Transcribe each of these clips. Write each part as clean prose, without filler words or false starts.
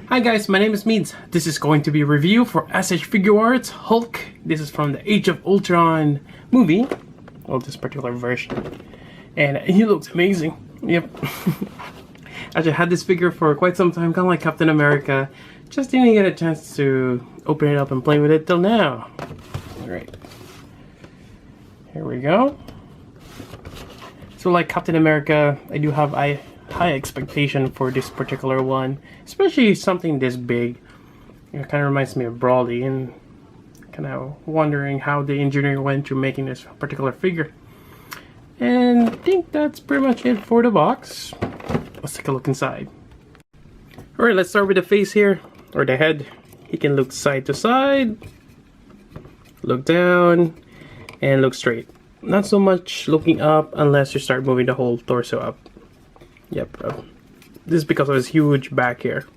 Hi guys, my name is Meads. This is going to be a review for SH Figuarts Hulk. This is from the Age of Ultron movie. Well, this particular version. And he looks amazing. Yep. Actually, I had this figure for quite some time, kind of like Captain America. Just didn't get a chance to open it up and play with it till now. Alright. Here we go. So like Captain America, I do have high expectation for this particular one, especially something this big. It kind of reminds me of Brawley, and kind of wondering how the engineer went to making this particular figure. And I think that's pretty much it for the box. Let's take a look inside. Alright, let's start with the face here, or the head. He can look side to side, look down, and look straight. Not so much looking up unless you start moving the whole torso up. Yep, this is because of his huge back here.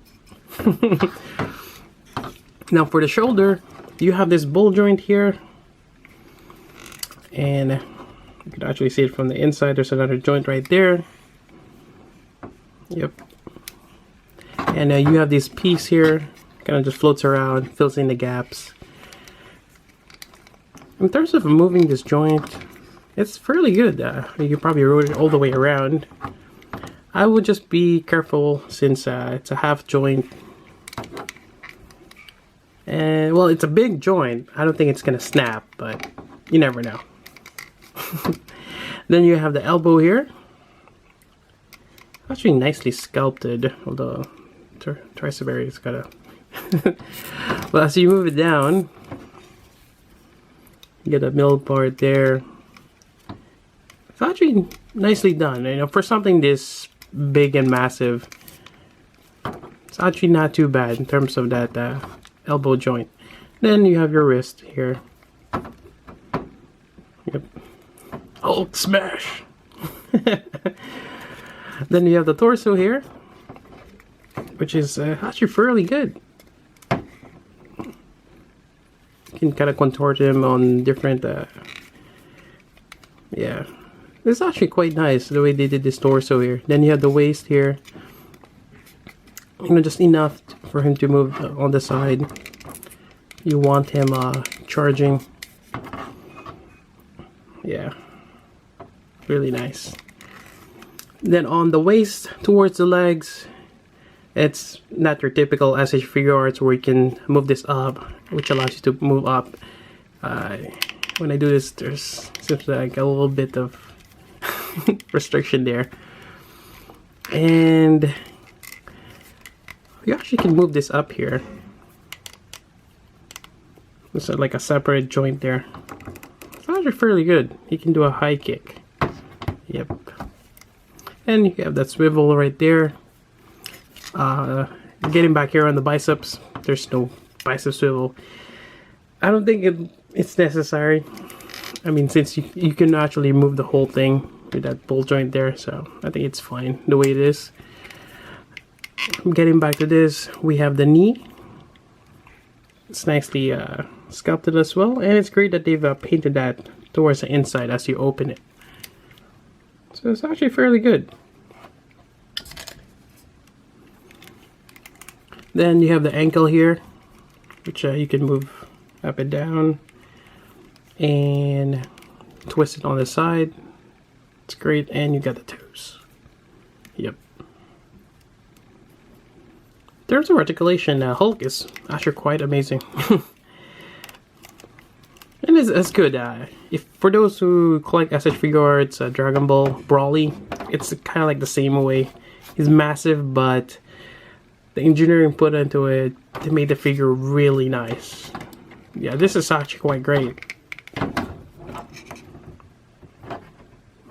Now for the shoulder, you have this ball joint here, and you can actually see it from the inside. There's another joint right there. Yep. And you have this piece here, kind of just floats around, fills in the gaps. In terms of moving this joint, it's fairly good. You can probably roll it all the way around. I would just be careful since it's a half joint. And well, it's a big joint. I don't think it's gonna snap, but you never know. Then you have the elbow here. Actually nicely sculpted, although Triceberry is got a well, as you move it down, you get a middle part there. It's actually nicely done. You know, for something this big and massive, it's actually not too bad in terms of that elbow joint. Then you have your wrist here. Yep. Hulk smash. Then you have the torso here, which is actually fairly good. You can kind of contort him on different yeah, it's actually quite nice the way they did this torso here. Then you have the waist here, you know, just enough for him to move on the side. You want him charging. Yeah, really nice. Then on the waist towards the legs, it's not your typical SH Figuarts where you can move this up, which allows you to move up. When I do this, there's seems like a little bit of restriction there. And you actually can move this up here. There's like a separate joint there. It's actually fairly good. You can do a high kick. Yep. And you have that swivel right there. Getting back here on the biceps, there's no bicep swivel. I don't think it's necessary. I mean, since you can actually move the whole thing with that ball joint there, so I think it's fine the way it is. Getting back to this, we have the knee. It's nicely sculpted as well, and it's great that they've painted that towards the inside as you open it. So it's actually fairly good. Then you have the ankle here, which you can move up and down and twist it on the side. It's great. And you got the toes. Yep. In terms of articulation, Hulk is actually quite amazing. And it's good. If for those who collect SH Figuarts, Dragon Ball, Brawley, it's kind of like the same way. He's massive, but the engineering put into it to make the figure really nice. Yeah, this is actually quite great.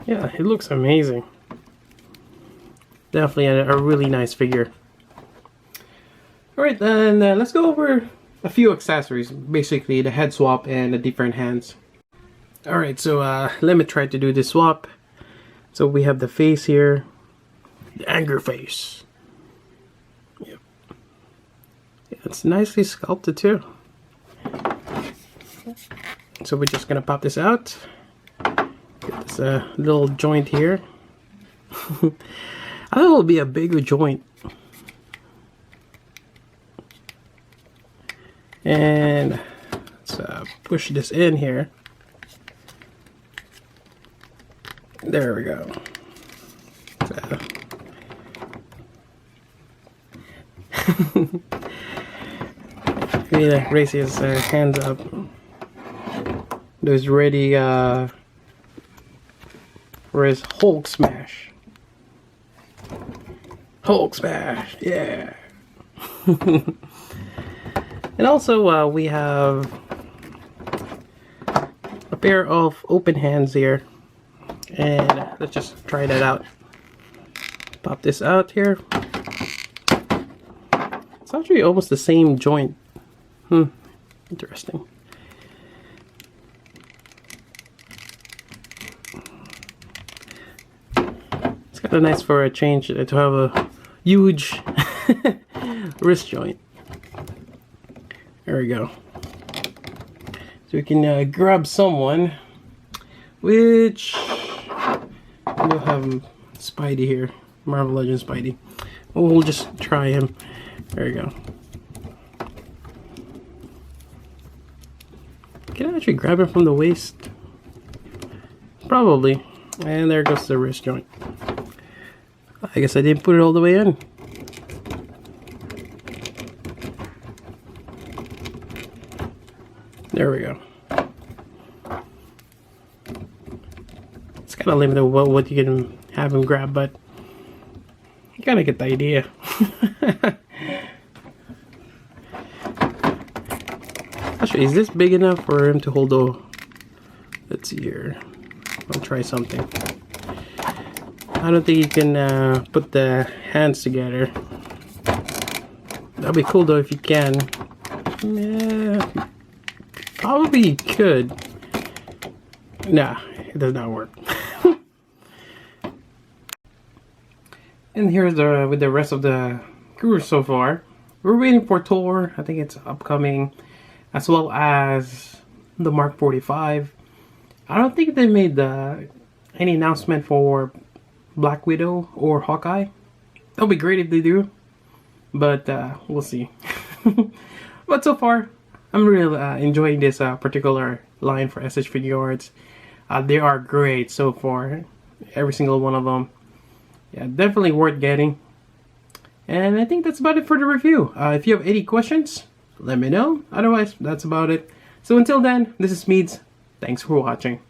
Yeah, it looks amazing. Definitely a really nice figure. Alright, then let's go over a few accessories. Basically, the head swap and the different hands. Alright, so let me try to do this swap. So we have the face here. The anger face. Yep. Yeah, it's nicely sculpted too. So we're just gonna pop this out. Get this little joint here. I thought it would be a bigger joint. And let's push this in here. There we go. Really like raise his hands up. There's ready for his Hulk smash. Hulk smash, yeah. And also we have a pair of open hands here, and let's just try that out. Pop this out here. It's actually almost the same joint. Interesting. It's kind of nice for a change to have a huge wrist joint. There we go. So we can grab someone, which we'll have Spidey here, Marvel Legends Spidey. We'll just try him. There we go. Can I actually grab him from the waist? Probably. And there goes the wrist joint. I guess I didn't put it all the way in. There we go. It's kind of limited what you can have him grab, but you kind of get the idea. Actually, is this big enough for him to hold the... Let's see here. I'll try something. I don't think you can put the hands together. That'd be cool though if you can. Yeah, probably you could. Nah, it does not work. And here's with the rest of the crew so far. We're waiting for Thor. I think it's upcoming, as well as the Mark 45. I don't think they made any announcement for Black Widow or Hawkeye. That'll be great if they do, but we'll see. But so far, I'm really enjoying this particular line for SH Figuarts. They are great so far, every single one of them. Yeah, definitely worth getting. And I think that's about it for the review. If you have any questions, let me know. Otherwise, that's about it. So until then, this is Meads. Thanks for watching.